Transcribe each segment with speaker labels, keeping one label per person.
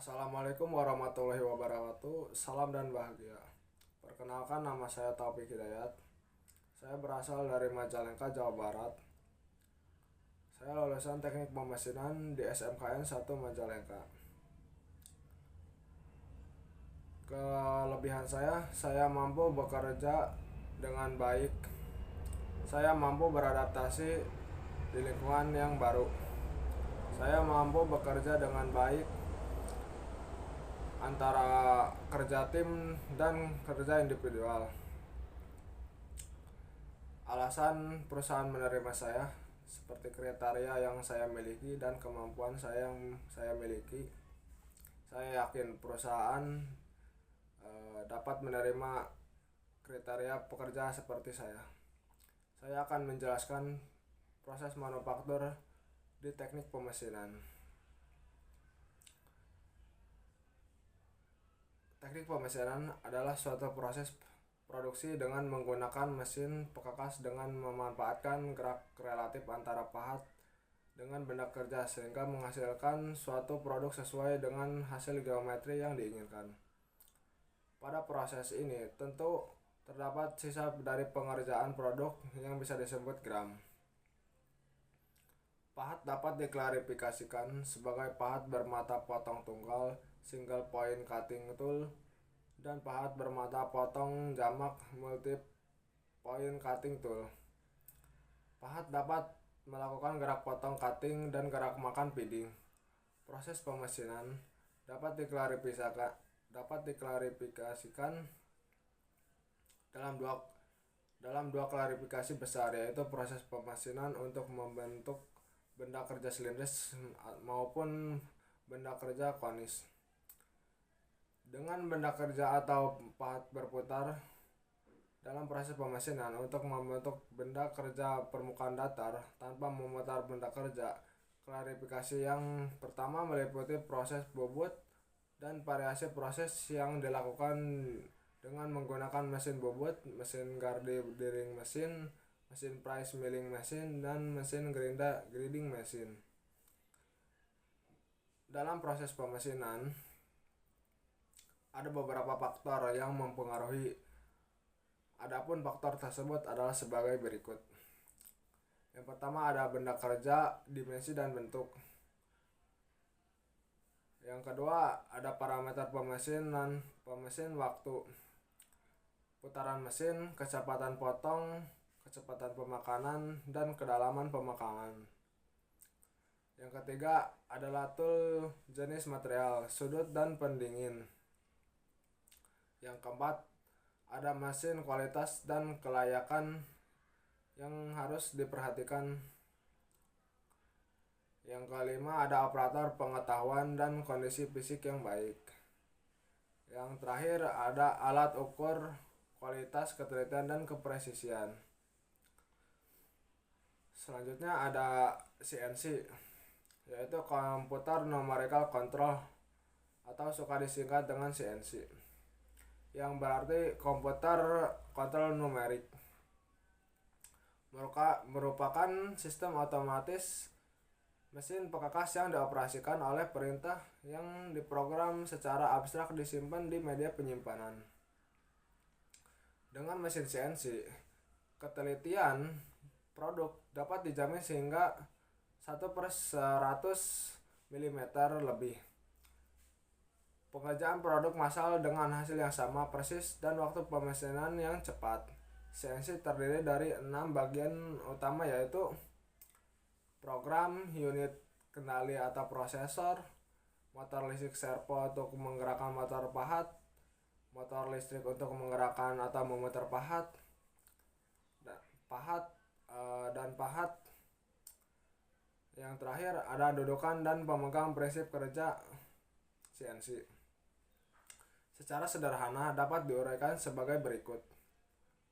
Speaker 1: Assalamualaikum warahmatullahi wabarakatuh. Salam dan bahagia. Perkenalkan, nama saya Taufik Hidayat. Saya berasal dari Majalengka, Jawa Barat. Saya lulusan Teknik Pemesinan di SMKN 1 Majalengka. Kelebihan saya mampu bekerja dengan baik. Saya mampu beradaptasi di lingkungan yang baru. Saya mampu bekerja dengan baik antara kerja tim dan kerja individual. Alasan perusahaan menerima saya seperti kriteria yang saya miliki dan kemampuan yang saya miliki. Saya yakin perusahaan dapat menerima kriteria pekerja seperti saya. Saya akan menjelaskan proses manufaktur di teknik pemesinan. Teknik pemesinan adalah suatu proses produksi dengan menggunakan mesin pekakas dengan memanfaatkan gerak relatif antara pahat dengan benda kerja sehingga menghasilkan suatu produk sesuai dengan hasil geometri yang diinginkan. Pada proses ini tentu terdapat sisa dari pengerjaan produk yang bisa disebut gram. Pahat dapat diklarifikasikan sebagai pahat bermata potong tunggal single point cutting tool dan pahat bermata potong jamak multi point cutting tool. Pahat dapat melakukan gerak potong cutting dan gerak makan feeding. Proses pemesinan dapat diklarifikasikan dalam dua klarifikasi besar, yaitu proses pemesinan untuk membentuk benda kerja silindris maupun benda kerja konis. Dengan benda kerja atau pahat berputar dalam proses pemesinan untuk membentuk benda kerja permukaan datar tanpa memutar benda kerja. Klarifikasi yang pertama meliputi proses bobot dan variasi proses yang dilakukan dengan menggunakan mesin bobot, mesin grinding mesin, mesin press milling mesin, dan mesin grinding mesin. Dalam proses pemesinan ada beberapa faktor yang mempengaruhi. Adapun faktor tersebut adalah sebagai berikut. Yang pertama ada benda kerja, dimensi dan bentuk. Yang kedua ada parameter pemesin waktu, putaran mesin, kecepatan potong, kecepatan pemakanan, dan kedalaman pemakanan. Yang ketiga adalah tool, jenis material, sudut, dan pendingin. Yang keempat ada mesin, kualitas dan kelayakan yang harus diperhatikan. Yang kelima ada operator, pengetahuan dan kondisi fisik yang baik. Yang terakhir ada alat ukur, kualitas, ketelitian dan kepresisian. Selanjutnya ada CNC, yaitu Computer Numerical Control atau suka disingkat dengan CNC, yang berarti komputer kontrol numerik. Merupakan sistem otomatis mesin pekakas yang dioperasikan oleh perintah yang diprogram secara abstrak disimpan di media penyimpanan. Dengan mesin CNC, ketelitian produk dapat dijamin sehingga 1/100 mm lebih. Pengerjaan produk massal dengan hasil yang sama persis dan waktu pemesinan yang cepat. CNC terdiri dari 6 bagian utama, yaitu program, unit kendali atau prosesor, motor listrik servo untuk menggerakkan motor pahat, motor listrik untuk menggerakkan atau memutar pahat, dan pahat. Yang terakhir ada dudukan dan pemegang prinsip kerja CNC. Secara sederhana dapat diuraikan sebagai berikut.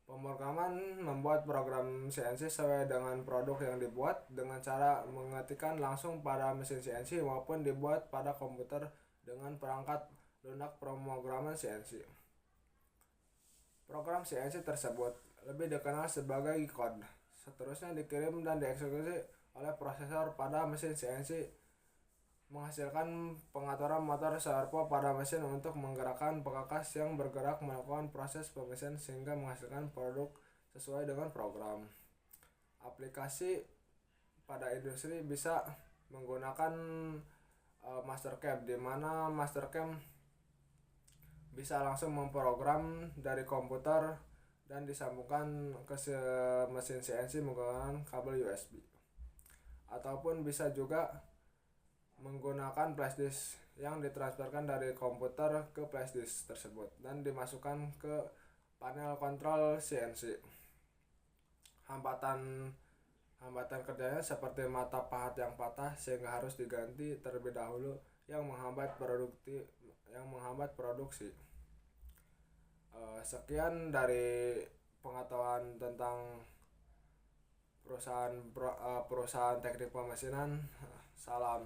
Speaker 1: Pemrograman membuat program CNC sesuai dengan produk yang dibuat dengan cara mengetikkan langsung pada mesin CNC maupun dibuat pada komputer dengan perangkat lunak pemrograman CNC. Program CNC tersebut lebih dikenal sebagai code. Seterusnya dikirim dan dieksekusi oleh prosesor pada mesin CNC menghasilkan pengaturan motor servo pada mesin untuk menggerakkan pengangkas yang bergerak melakukan proses pemesinan sehingga menghasilkan produk sesuai dengan program. Aplikasi pada industri bisa menggunakan Mastercam, di mana Mastercam bisa langsung memprogram dari komputer dan disambungkan ke mesin CNC menggunakan kabel USB, ataupun bisa juga menggunakan flashdisk yang ditransferkan dari komputer ke flashdisk tersebut dan dimasukkan ke panel kontrol CNC. Hambatan kerjanya seperti mata pahat yang patah sehingga harus diganti terlebih dahulu yang menghambat produksi. Sekian dari pengetahuan tentang perusahaan teknik pemesinan. Salam.